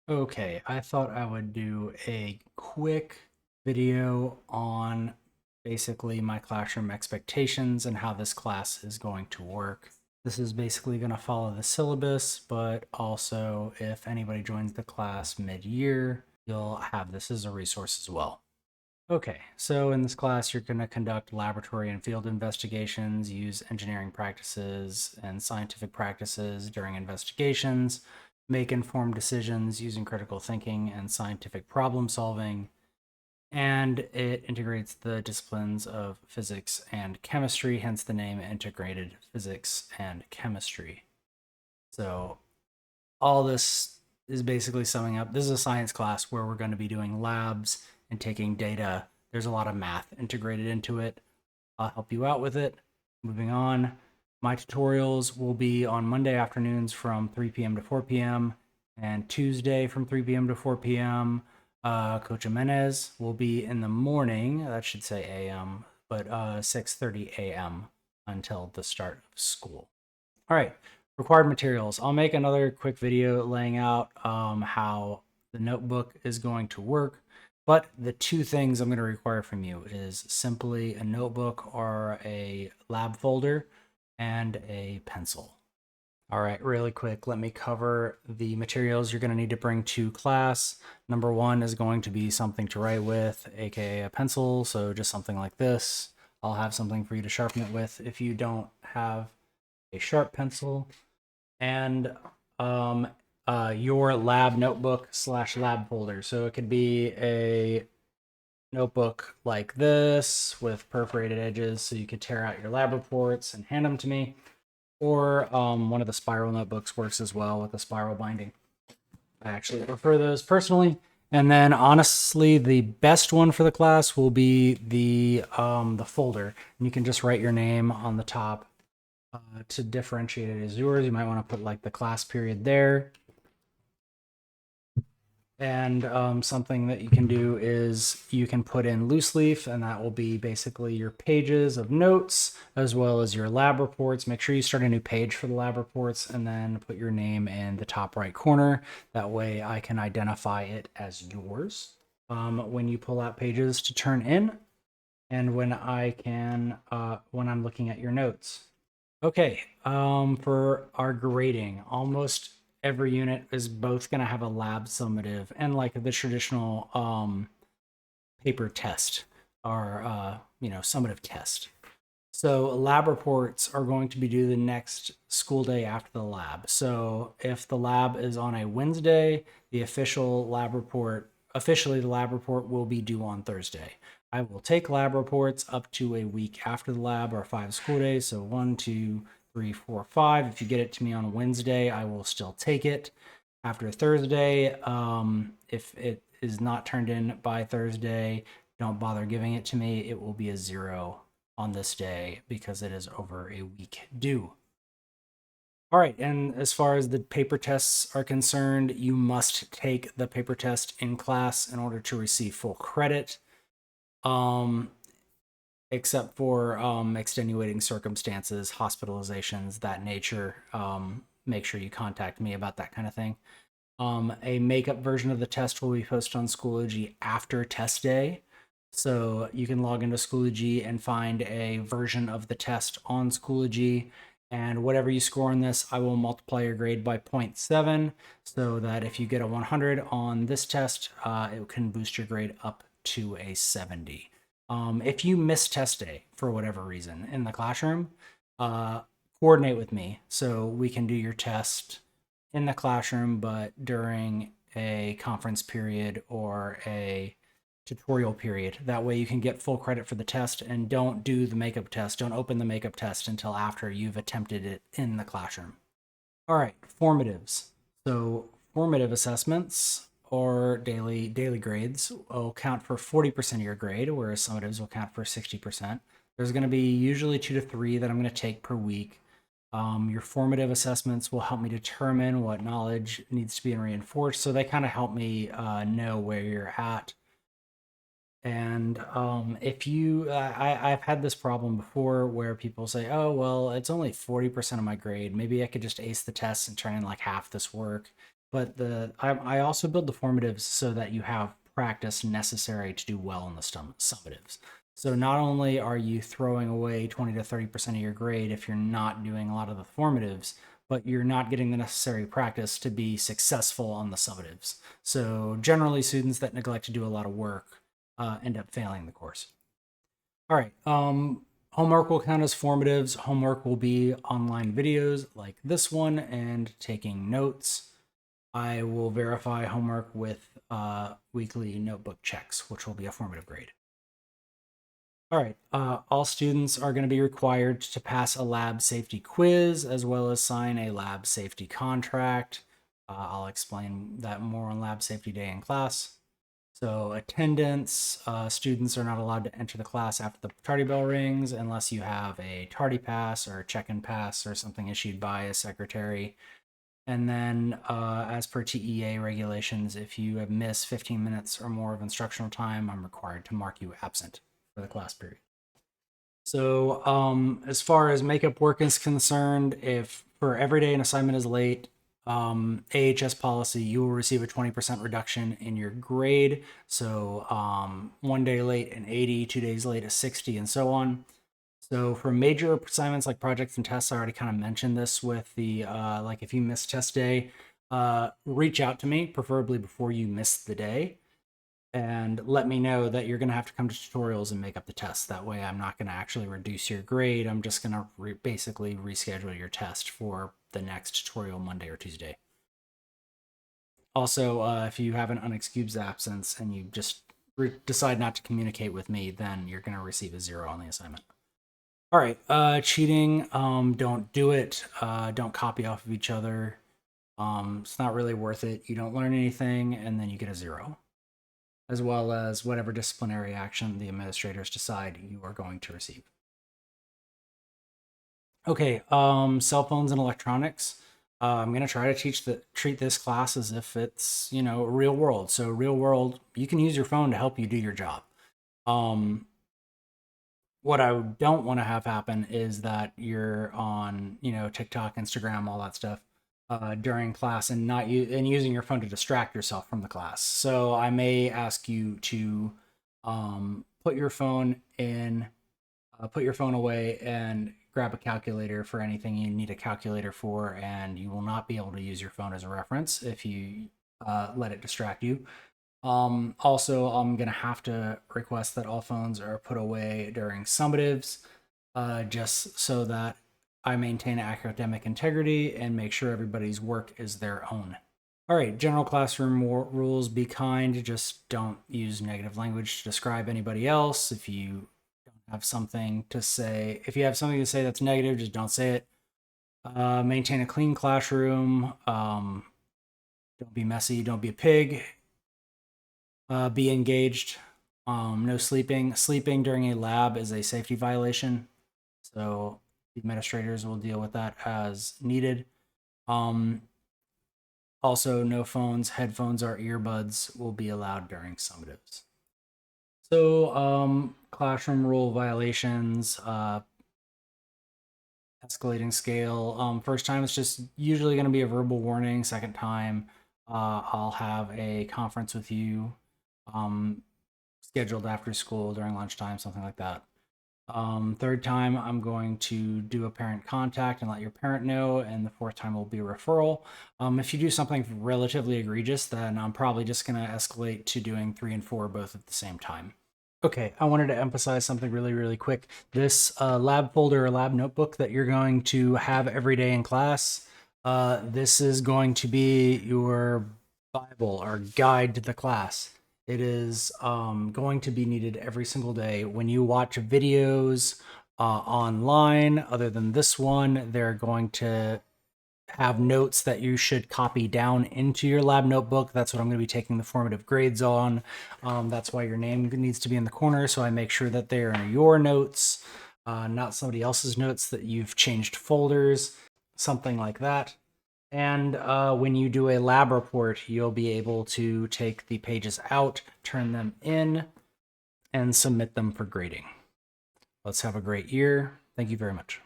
Okay, I thought I would do a quick video on basically my classroom expectations and how this class is going to work. This is basically going to follow the syllabus, but also if anybody joins the class mid-year, you'll have this as a resource as well. Okay, so in this class, you're going to conduct laboratory and field investigations, use engineering practices and scientific practices during investigations, make informed decisions using critical thinking and scientific problem solving, and it integrates the disciplines of physics and chemistry, hence the name Integrated Physics and Chemistry. So all this is basically summing up. This is a science class where we're going to be doing labs and taking data. There's a lot of math integrated into it. I'll help you out with it. Moving on, my tutorials will be on Monday afternoons from 3 p.m. to 4 p.m. and Tuesday from 3 p.m. to 4 p.m. Coach Jimenez will be in the morning. That should say a.m., but 6:30 a.m. until the start of school. All right, required materials. I'll make another quick video laying out how the notebook is going to work. But the two things I'm going to require from you is simply a notebook or a lab folder and a pencil. All right, really quick, let me cover the materials you're going to need to bring to class. Number one is going to be something to write with, aka a pencil. So just something like this. I'll have something for you to sharpen it with if you don't have a sharp pencil, and um, your lab notebook slash lab folder. So it could be a notebook like this with perforated edges so you could tear out your lab reports and hand them to me, or one of the spiral notebooks works as well with a spiral binding. I actually prefer those personally. And then honestly, the best one for the class will be the folder. And you can just write your name on the top to differentiate it as yours. You might want to put like the class period there. And something that you can do is you can put in loose leaf, and that will be basically your pages of notes as well as your lab reports. Make sure you start a new page for the lab reports and then put your name in the top right corner. That way I can identify it as yours when you pull out pages to turn in, and when when I'm looking at your notes. Okay, for our grading, almost every unit is both going to have a lab summative and like the traditional paper test or summative test. So lab reports are going to be due the next school day after the lab. So if the lab is on a Wednesday, the officially the lab report will be due on Thursday. I will take lab reports up to a week after the lab or 5 school days. So 1, 2, 3, 4, 5. If you get it to me on a Wednesday, I will still take it. After Thursday, if it is not turned in by Thursday, don't bother giving it to me. It will be a 0 on this day because it is over a week due. All right, and as far as the paper tests are concerned, you must take the paper test in class in order to receive full credit, except for extenuating circumstances, hospitalizations, that nature. Make sure you contact me about that kind of thing. A makeup version of the test will be posted on Schoology after test day. So you can log into Schoology and find a version of the test on Schoology. And whatever you score on this, I will multiply your grade by 0.7 so that if you get a 100 on this test, it can boost your grade up to a 70. If you miss test day for whatever reason in the classroom, coordinate with me so we can do your test in the classroom, but during a conference period or a tutorial period. That way you can get full credit for the test, and don't do the makeup test. Don't open the makeup test until after you've attempted it in the classroom. All right, formatives. So formative assessments or daily grades will count for 40% of your grade, whereas summatives will count for 60%. There's going to be usually 2 to 3 that I'm going to take per week. Your formative assessments will help me determine what knowledge needs to be reinforced. So they kind of help me know where you're at. And if you, I've had this problem before where people say, oh, well, it's only 40% of my grade. Maybe I could just ace the test and turn in like half this work. but I also build the formatives so that you have practice necessary to do well in the summatives. So not only are you throwing away 20 to 30% of your grade if you're not doing a lot of the formatives, but you're not getting the necessary practice to be successful on the summatives. So generally, students that neglect to do a lot of work end up failing the course. All right. Homework will count as formatives. Homework will be online videos like this one and taking notes. I will verify homework with weekly notebook checks, which will be a formative grade. All right. All students are going to be required to pass a lab safety quiz as well as sign a lab safety contract. I'll explain that more on lab safety day in class. So attendance, students are not allowed to enter the class after the tardy bell rings unless you have a tardy pass or a check-in pass or something issued by a secretary. And then as per TEA regulations, if you have missed 15 minutes or more of instructional time, I'm required to mark you absent for the class period. So as far as makeup work is concerned, if for every day an assignment is late, AHS policy, you will receive a 20% reduction in your grade. So 1 day late an 80, 2 days late a 60, and so on. So for major assignments like projects and tests, I already kind of mentioned this with the like if you miss test day, reach out to me, preferably before you miss the day, and let me know that you're going to have to come to tutorials and make up the test. That way I'm not going to actually reduce your grade. I'm just going to basically reschedule your test for the next tutorial Monday or Tuesday. Also, if you have an unexcused absence and you just decide not to communicate with me, then you're going to receive a 0 on the assignment. All right, cheating, don't do it. Don't copy off of each other. It's not really worth it. You don't learn anything, and then you get a 0, as well as whatever disciplinary action the administrators decide you are going to receive. Okay, cell phones and electronics. I'm gonna try to treat this class as if it's real world. So real world, you can use your phone to help you do your job. What I don't want to have happen is that you're on, TikTok, Instagram, all that stuff during class and not using your phone to distract yourself from the class. So I may ask you to put your phone away and grab a calculator for anything you need a calculator for, and you will not be able to use your phone as a reference if you let it distract you. Also, I'm going to have to request that all phones are put away during summatives, just so that I maintain academic integrity and make sure everybody's work is their own. All right, general classroom rules: be kind, just don't use negative language to describe anybody else. If you have something to say, that's negative, just don't say it. Maintain a clean classroom. Don't be messy, don't be a pig. Be engaged. No sleeping. Sleeping during a lab is a safety violation, so the administrators will deal with that as needed. Also, no phones, headphones, or earbuds will be allowed during summatives. So, classroom rule violations, escalating scale. First time, it's just usually going to be a verbal warning. Second time, I'll have a conference with you scheduled after school during lunchtime, something like that. Third time, I'm going to do a parent contact and let your parent know, and the fourth time will be a referral. If you do something relatively egregious, then I'm probably just going to escalate to doing 3 and 4 both at the same time. Okay, I wanted to emphasize something really, really quick. This lab folder or lab notebook that you're going to have every day in class, this is going to be your Bible or guide to the class. It is going to be needed every single day. When you watch videos online, other than this one, they're going to have notes that you should copy down into your lab notebook. That's what I'm going to be taking the formative grades on. That's why your name needs to be in the corner, so I make sure that they are in your notes, not somebody else's notes that you've changed folders, something like that. And when you do a lab report, you'll be able to take the pages out, turn them in, and submit them for grading. Let's have a great year. Thank you very much.